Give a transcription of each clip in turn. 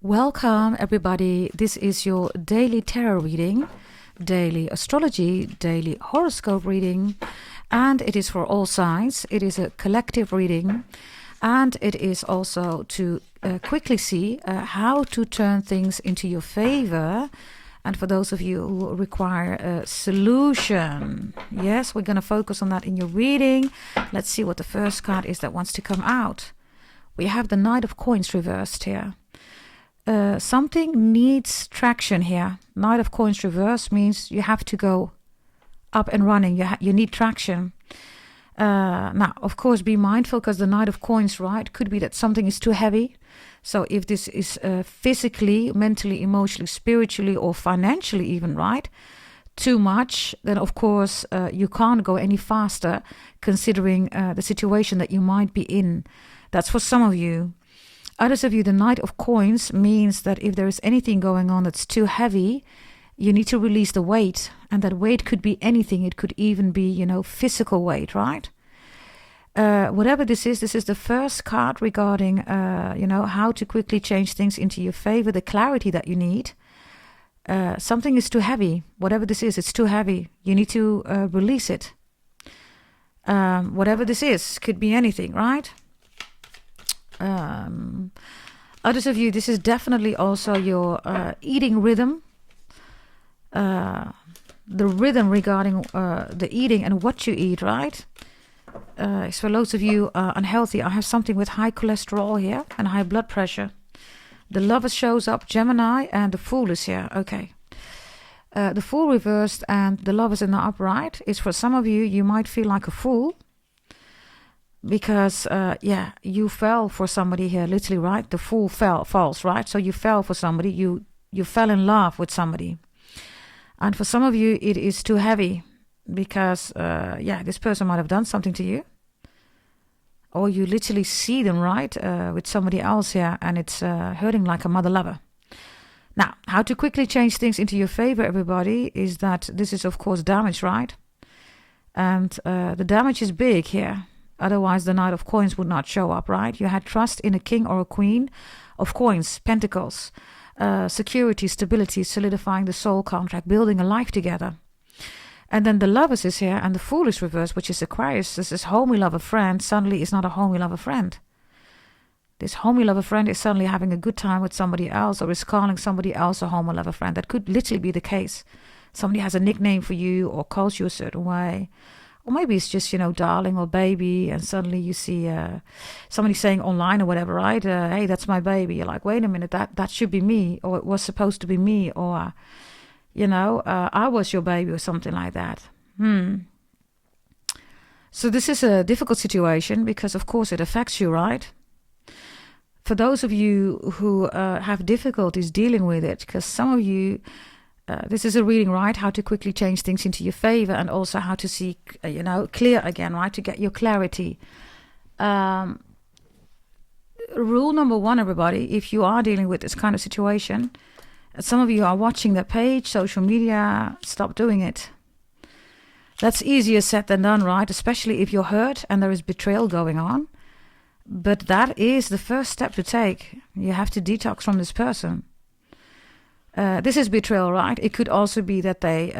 Welcome, everybody. This is your daily tarot reading, daily astrology, daily horoscope reading, and it is for all signs. It is a collective reading, and it is also to quickly see how to turn things into your favor. And for those of you who require a solution, yes, we're going to focus on that in your reading. Let's see what the first card is that wants to come out. We have the Knight of Coins reversed here. Something needs traction here. Knight of Coins reverse means you have to go up and running. You need traction. Now, of course, be mindful, because the Knight of Coins, right, could be that something is too heavy. So if this is physically, mentally, emotionally, spiritually, or financially even, right, too much, then of course you can't go any faster, considering the situation that you might be in. That's for some of you. Others of you, the Knight of Coins means that if there is anything going on that's too heavy, you need to release the weight. And that weight could be anything. It could even be, physical weight, right? Whatever this is the first card regarding, how to quickly change things into your favor, the clarity that you need. Something is too heavy. Whatever this is, it's too heavy. You need to release it. Whatever this is, could be anything, right? Others of you, this is definitely also your eating rhythm. The rhythm regarding the eating and what you eat, right? So for loads of you unhealthy, I have something with high cholesterol here and high blood pressure. The Lover shows up, Gemini, and the Fool is here. Okay. The Fool reversed and the Lovers in the upright is for some of you, you might feel like a fool. Because, you fell for somebody here, literally, right? The fool falls, right? So you fell for somebody, you fell in love with somebody. And for some of you, it is too heavy because, this person might have done something to you. Or you literally see them, right, with somebody else here, and it's hurting like a mother lover. Now, how to quickly change things into your favor, everybody, is that this is, of course, damage, right? And the damage is big here. Otherwise, the Knight of Coins would not show up, right? You had trust in a king or a queen of coins, pentacles, security, stability, solidifying the soul contract, building a life together. And then the Lovers is here, and the Fool is reversed, which is Aquarius. This is homie lover friend. Suddenly is not a homie lover friend. This homie lover friend is suddenly having a good time with somebody else, or is calling somebody else a homie lover friend. That could literally be the case. Somebody has a nickname for you or calls you a certain way. Or maybe it's just, darling or baby, and suddenly you see somebody saying online or whatever, right? Hey, that's my baby. You're like, wait a minute, that should be me, or it was supposed to be me, or, I was your baby, or something like that. So this is a difficult situation because, of course, it affects you, right? For those of you who have difficulties dealing with it, because some of you... this is a reading, right? How to quickly change things into your favor, and also how to see, clear again, right? To get your clarity. Rule number one, everybody, if you are dealing with this kind of situation, some of you are watching that page, social media, stop doing it. That's easier said than done, right? Especially if you're hurt and there is betrayal going on. But that is the first step to take. You have to detox from this person. This is betrayal, right? It could also be that they,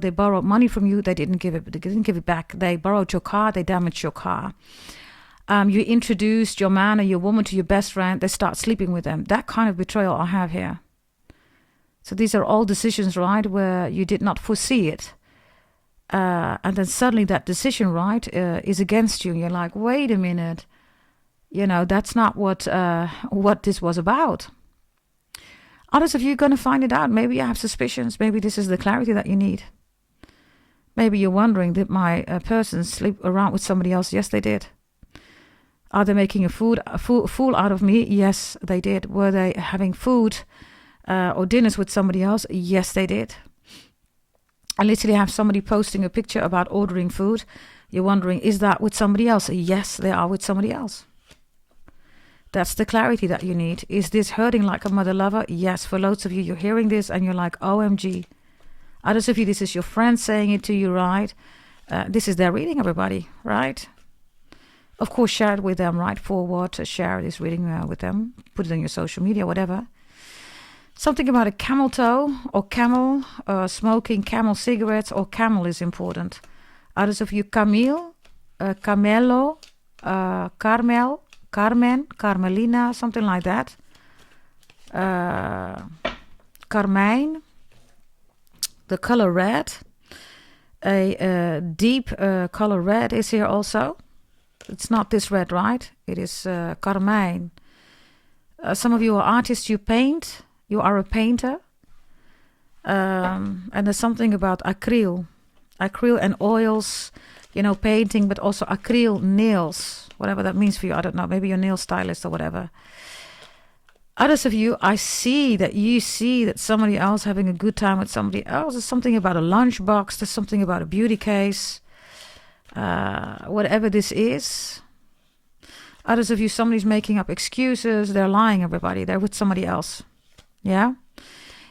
they borrowed money from you. They didn't give it back. They borrowed your car. They damaged your car. You introduced your man or your woman to your best friend. They start sleeping with them. That kind of betrayal I have here. So these are all decisions, right, where you did not foresee it. And then suddenly that decision, right, is against you. And you're like, wait a minute. That's not what this was about. Others of you are going to find it out. Maybe you have suspicions. Maybe this is the clarity that you need. Maybe you're wondering, did my person sleep around with somebody else? Yes, they did. Are they making a fool out of me? Yes, they did. Were they having food or dinners with somebody else? Yes, they did. I literally have somebody posting a picture about ordering food. You're wondering, is that with somebody else? Yes, they are with somebody else. That's the clarity that you need. Is this hurting like a mother lover? Yes, for loads of you, you're hearing this and you're like, OMG. Others of you, this is your friend saying it to you, right? This is their reading, everybody, right? Of course, share it with them, right? Forward, share this reading with them. Put it on your social media, whatever. Something about a camel toe or camel, smoking camel cigarettes or camel is important. Others of you, Camille, Camelo, Carmel, Carmen, Carmelina, something like that. Carmine, the color red. A deep color red is here also. It's not this red, right? It is carmine. Some of you are artists, you paint. You are a painter. And there's something about acryl. Acryl and oils, you know, painting, but also acryl nails. Whatever that means for you, I don't know. Maybe you're a nail stylist or whatever. Others of you, I see that you see that somebody else having a good time with somebody else. There's something about a lunchbox. There's something about a beauty case. Whatever this is. Others of you, somebody's making up excuses. They're lying, everybody. They're with somebody else. Yeah?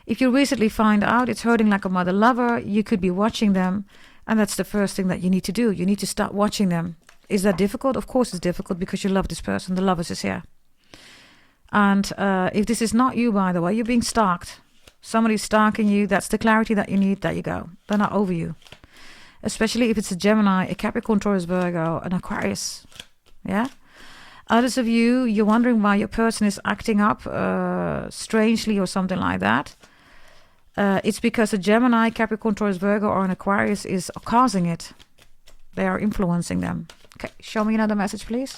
If you recently find out it's hurting like a mother lover, you could be watching them. And that's the first thing that you need to do. You need to start watching them. Is that difficult? Of course it's difficult because you love this person. The love is here. And if this is not you, by the way, you're being stalked. Somebody's stalking you. That's the clarity that you need. There you go. They're not over you. Especially if it's a Gemini, a Capricorn, Taurus, Virgo, an Aquarius. Yeah? Others of you, you're wondering why your person is acting up strangely or something like that. It's because a Gemini, Capricorn, Taurus, Virgo, or an Aquarius is causing it. They are influencing them. Okay, show me another message, please.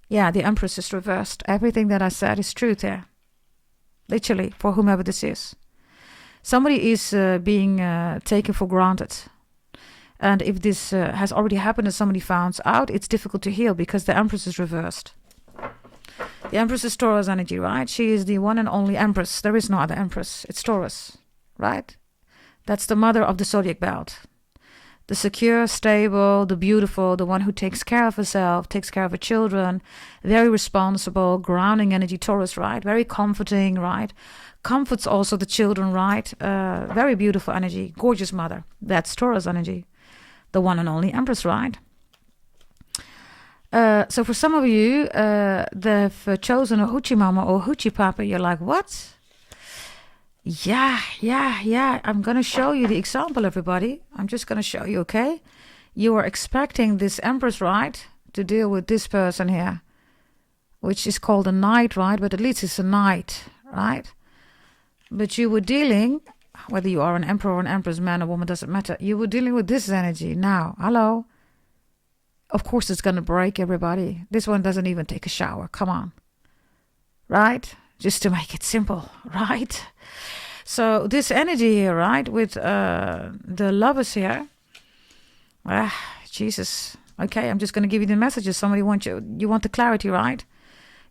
Yeah, the Empress is reversed. Everything that I said is truth there. Literally, for whomever this is. Somebody is being taken for granted. And if this has already happened and somebody finds out, it's difficult to heal because the Empress is reversed. The Empress is Taurus energy, right? She is the one and only Empress. There is no other Empress. It's Taurus, right? That's the mother of the zodiac belt. The secure, stable, the beautiful, the one who takes care of herself, takes care of her children, very responsible, grounding energy, Taurus, right? Very comforting, right? Comforts also the children, right? Very beautiful energy, gorgeous mother. That's Taurus energy. The one and only Empress, right? So for some of you, they've chosen a hoochie mama or hoochie papa. You're like, what? Yeah. I'm going to show you the example, everybody. I'm just going to show you, okay? You are expecting this Empress, right, to deal with this person here, which is called a knight, right? But at least it's a knight, right? But you were dealing, whether you are an emperor or an empress, man or woman, doesn't matter. You were dealing with this energy. Now, hello? Of course it's going to break, everybody. This one doesn't even take a shower. Come on. Right? Just to make it simple, right? So this energy here, right, with the lovers here. Jesus. Okay, I'm just going to give you the messages. Somebody wants you want the clarity, right?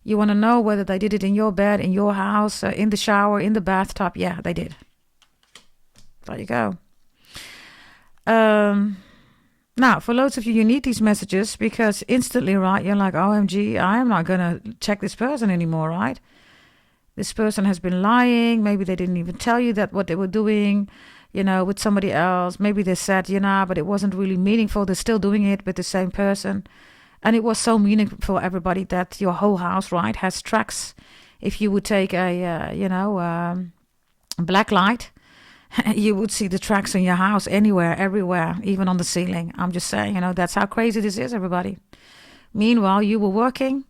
You want to know whether they did it in your bed, in your house, in the shower, in the bathtub. Yeah, they did. There you go. Now, for loads of you, you need these messages because instantly, right, you're like, OMG, I am not going to check this person anymore, right? This person has been lying. Maybe they didn't even tell you that what they were doing, you know, with somebody else. Maybe they said, you know, but it wasn't really meaningful. They're still doing it with the same person. And it was so meaningful for everybody that your whole house, right, has tracks. If you would take a, black light, you would see the tracks in your house anywhere, everywhere, even on the ceiling. I'm just saying, you know, that's how crazy this is, everybody. Meanwhile, you were working.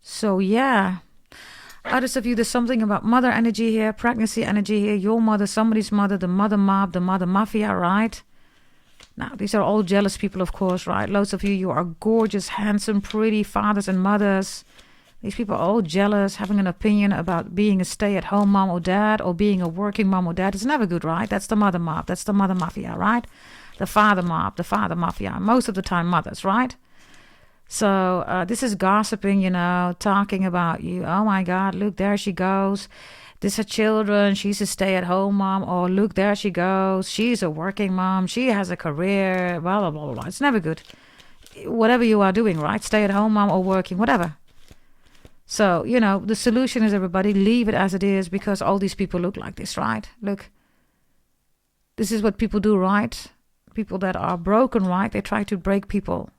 So, yeah. Others of you, there's something about mother energy here, pregnancy energy here, your mother, somebody's mother, the mother mob, the mother mafia, right? Now, these are all jealous people, of course, right? Loads of you are gorgeous, handsome, pretty fathers and mothers. These people are all jealous, having an opinion about being a stay-at-home mom or dad or being a working mom or dad. It's never good, right? That's the mother mob. That's the mother mafia, right? The father mob, the father mafia. Most of the time, mothers, right? So this is gossiping, you know, talking about you. Oh, my God, look, there she goes. This is her children. She's a stay-at-home mom. Or look, there she goes. She's a working mom. She has a career, blah, blah, blah, blah, blah. It's never good. Whatever you are doing, right? Stay-at-home mom or working, whatever. So, you know, the solution is, everybody, leave it as it is because all these people look like this, right? Look, this is what people do, right? People that are broken, right? They try to break people.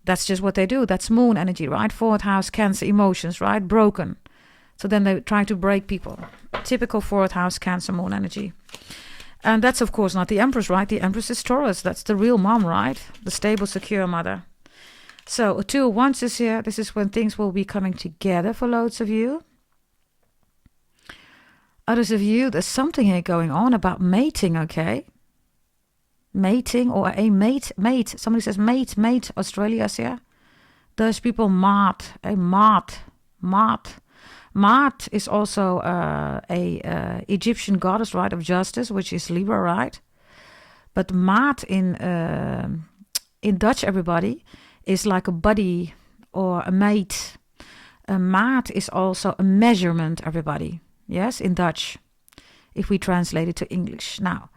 That's just what they do. That's moon energy, right? Fourth house, Cancer, emotions, right? Broken. So then they try to break people. Typical 4th house Cancer moon energy. And that's, of course, not the Empress, right? The Empress is Taurus. That's the real mom, right? The stable, secure mother. So a 2 of Wands is here. This is when things will be coming together for loads of you. Others of you, there's something here going on about mating, okay? Mating or a mate. Somebody says mate. Australia's here. Those people, Maat. Maat is also a Egyptian goddess, right, of justice, which is Libra, right? But Maat in Dutch, everybody, is like a buddy or a mate. A maat is also a measurement, everybody. Yes, in Dutch, if we translate it to English. Now,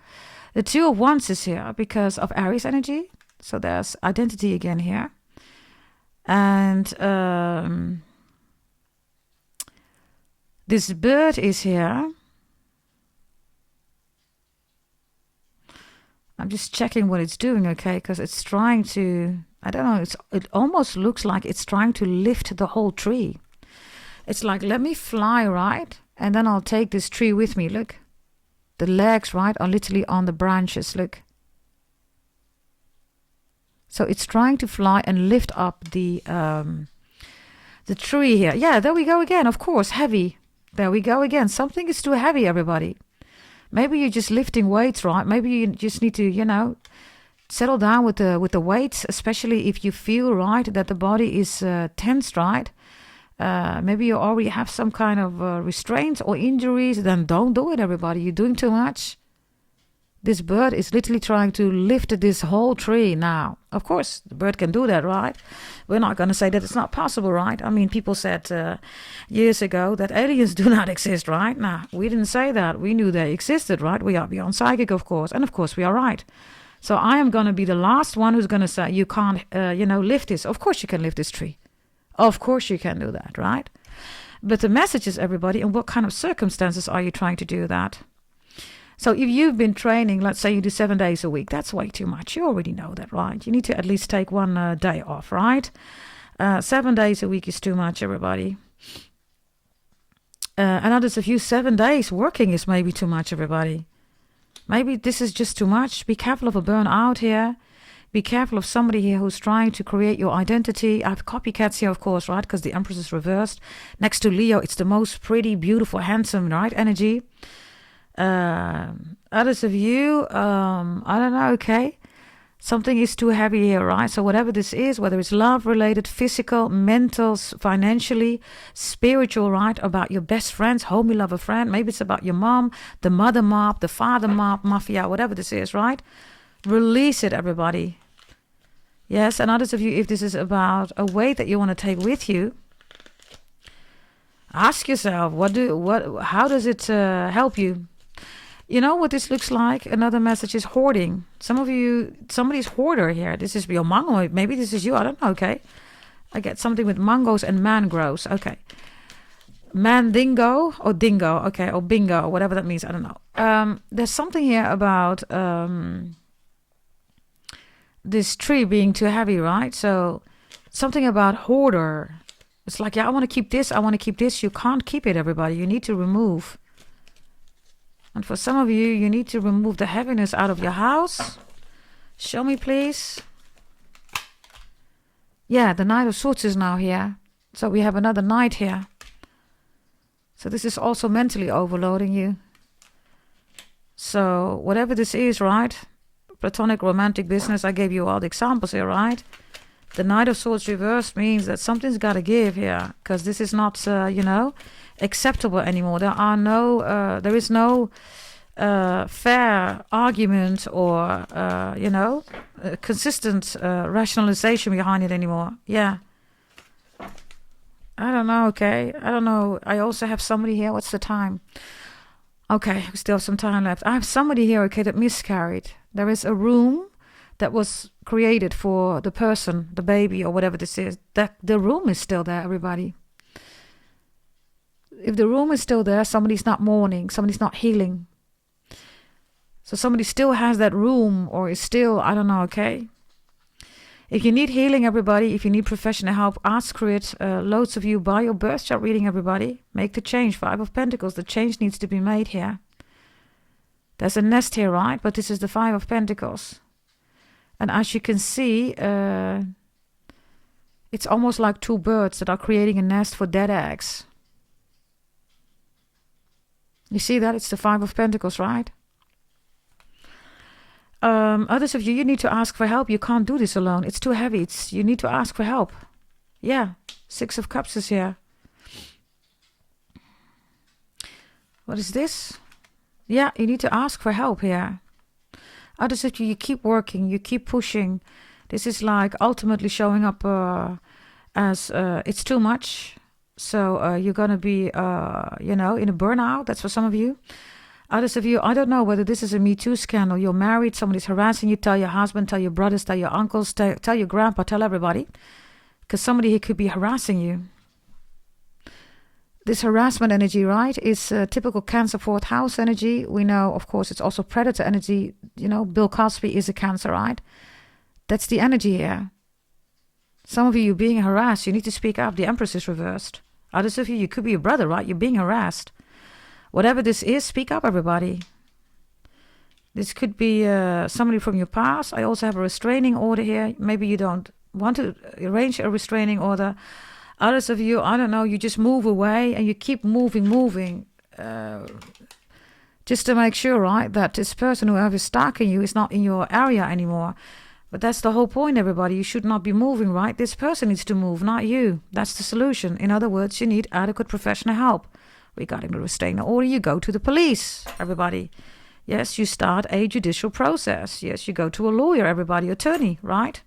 the 2 of Wands is here because of Aries energy. So there's identity again here. And this bird is here. I'm just checking what it's doing, okay? Because it's trying to, I don't know, it almost looks like it's trying to lift the whole tree. It's like, let me fly, right? And then I'll take this tree with me, look. The legs, right, are literally on the branches, look. So it's trying to fly and lift up the tree here. Yeah, there we go again, of course, heavy. There we go again. Something is too heavy, everybody. Maybe you're just lifting weights, right? Maybe you just need to, settle down with the weights, especially if you feel, right, that the body is tense, right? Maybe you already have some kind of restraints or injuries. Then don't do it, everybody. You're doing too much. This bird is literally trying to lift this whole tree now. Of course, the bird can do that, right? We're not going to say that it's not possible, right? I mean, people said years ago that aliens do not exist, right? Now, we didn't say that. We knew they existed, right? We are beyond psychic, of course. And of course, we are right. So I am going to be the last one who's going to say, you can't, lift this. Of course you can lift this tree. Of course you can do that, right? But the message is, everybody, in what kind of circumstances are you trying to do that? So if you've been training, let's say you do 7 days a week, that's way too much. You already know that, right? You need to at least take 1 day off, right? 7 days a week is too much, everybody. And others of you, 7 days working is maybe too much, everybody. Maybe this is just too much. Be careful of a burnout here. Be careful of somebody here who's trying to create your identity. I have copycats here, of course, right? Because the Empress is reversed. Next to Leo, it's the most pretty, beautiful, handsome, right? Energy. Others of you, I don't know, okay? Something is too heavy here, right? So whatever this is, whether it's love-related, physical, mental, financially, spiritual, right? About your best friends, homie, lover, friend. Maybe it's about your mom, the mother mob, the father mob, mafia, whatever this is, right? Release it, everybody. Yes, and others of you, if this is about a weight that you want to take with you, ask yourself, how does it help you? You know what this looks like? Another message is hoarding. Some of you, somebody's hoarder here. This is your mango. Maybe this is you. I don't know. Okay. I get something with mangoes and mangroves. Okay. Mandingo or dingo. Okay. Or bingo. Whatever that means. I don't know. There's something here about this tree being too heavy, right? So something about hoarder. It's like, yeah, I want to keep this. I want to keep this. You can't keep it, everybody. You need to remove. And for some of you, you need to remove the heaviness out of your house. Show me, please. Yeah, the Knight of Swords is now here. So we have another Knight here. So this is also mentally overloading you. So whatever this is, right? Platonic romantic business. I gave you all the examples here, right? The Knight of Swords reversed means that something's got to give here. Because this is not, acceptable anymore. There is no fair argument or consistent rationalization behind it anymore. Yeah, I don't know. Okay, I don't know. I also have somebody here. What's the time? Okay, we still have some time left. I have somebody here, okay, that miscarried. There is a room that was created for the person, the baby or whatever this is. That the room is still there, everybody. If the room is still there, somebody's not mourning, somebody's not healing. So somebody still has that room or is still, I don't know, okay? If you need healing, everybody, if you need professional help, ask for it. Loads of you buy your birth chart reading, everybody. Make the change. 5 of Pentacles. The change needs to be made here. There's a nest here, right? But this is the 5 of Pentacles. And as you can see, it's almost like 2 birds that are creating a nest for dead eggs. You see that? It's the 5 of Pentacles, right? Others of you, you need to ask for help. You can't do this alone. It's too heavy. You need to ask for help. Yeah, 6 of Cups is here. What is this? Yeah, you need to ask for help here. Others of you, you keep working, you keep pushing. This is like ultimately showing up as it's too much. So you're going to be, you know, in a burnout. That's for some of you. Others of you, I don't know whether this is a Me Too scandal. You're married, somebody's harassing you. Tell your husband, tell your brothers, tell your uncles, tell your grandpa, tell everybody. Because somebody here could be harassing you. This harassment energy, right, is typical Cancer 4th house energy. We know, of course, it's also predator energy. You know, Bill Cosby is a Cancer, right? That's the energy here. Some of you, you're being harassed. You need to speak up. The Empress is reversed. Others of you, you could be a brother, right? You're being harassed. Whatever this is, speak up, everybody. This could be somebody from your past. I also have a restraining order here. Maybe you don't want to arrange a restraining order. Others of you, I don't know, you just move away and you keep moving. Just to make sure, right, that this person, whoever is stalking you, is not in your area anymore. But that's the whole point, everybody. You should not be moving, right? This person needs to move, not you. That's the solution. In other words, you need adequate professional help. Regarding the restraining order, you go to the police, everybody. Yes, you start a judicial process. Yes, you go to a lawyer, everybody, attorney, right?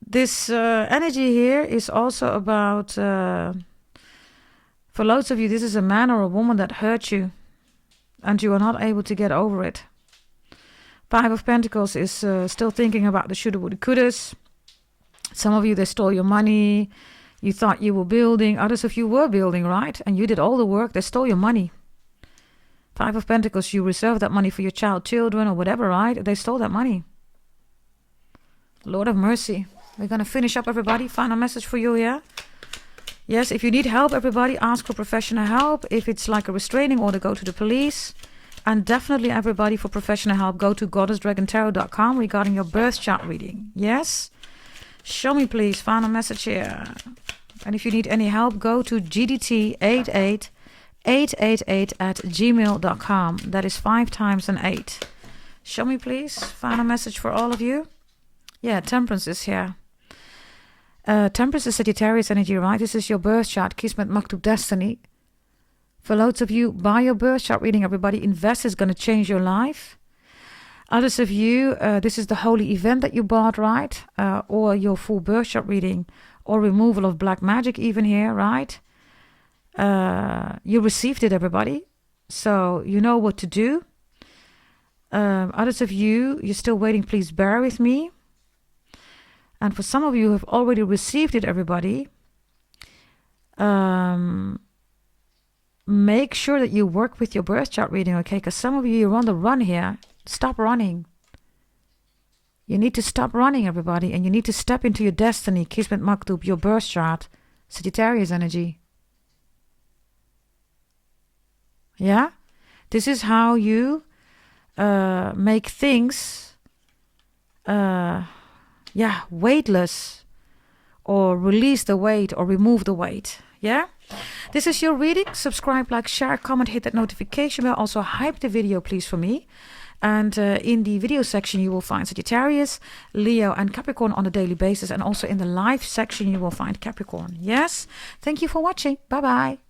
This energy here is also about, for loads of you, this is a man or a woman that hurt you and you are not able to get over it. 5 of Pentacles is still thinking about the shoulda, woulda, couldas. Some of you, they stole your money. You thought you were building. Others of you were building, right? And you did all the work. They stole your money. 5 of Pentacles, you reserved that money for your children or whatever, right? They stole that money. Lord of mercy. We're going to finish up, everybody. Final message for you here. Yes, if you need help, everybody, ask for professional help. If it's like a restraining order, go to the police. And definitely, everybody, for professional help, go to goddessdragontarot.com regarding your birth chart reading. Yes? Show me, please. Final message here. And if you need any help, go to gdt88888@gmail.com. That is 5 times an 8. Show me, please. Final message for all of you. Yeah, Temperance is here. Temperance is Sagittarius energy, right? This is your birth chart, Kismet Maktub Destiny. For loads of you, buy your birth chart reading, everybody. Invest is going to change your life. Others of you, this is the holy event that you bought, right? Or your full birth chart reading, or removal of black magic even here, right? You received it, everybody. So you know what to do. Others of you, you're still waiting, please bear with me. And for some of you who have already received it, everybody, make sure that you work with your birth chart reading, okay? Because some of you, you're on the run here. Stop running. You need to stop running, everybody, and you need to step into your destiny, Kismet Maktub, your birth chart, Sagittarius energy. Yeah? This is how you make things, weightless, or release the weight, or remove the weight. Yeah? This is your reading. Subscribe, like, share, comment, hit that notification bell. Also hype the video, please, for me. And in the video section, you will find Sagittarius, Leo, and Capricorn on a daily basis. And also in the live section, you will find Capricorn. Yes? Thank you for watching. Bye-bye.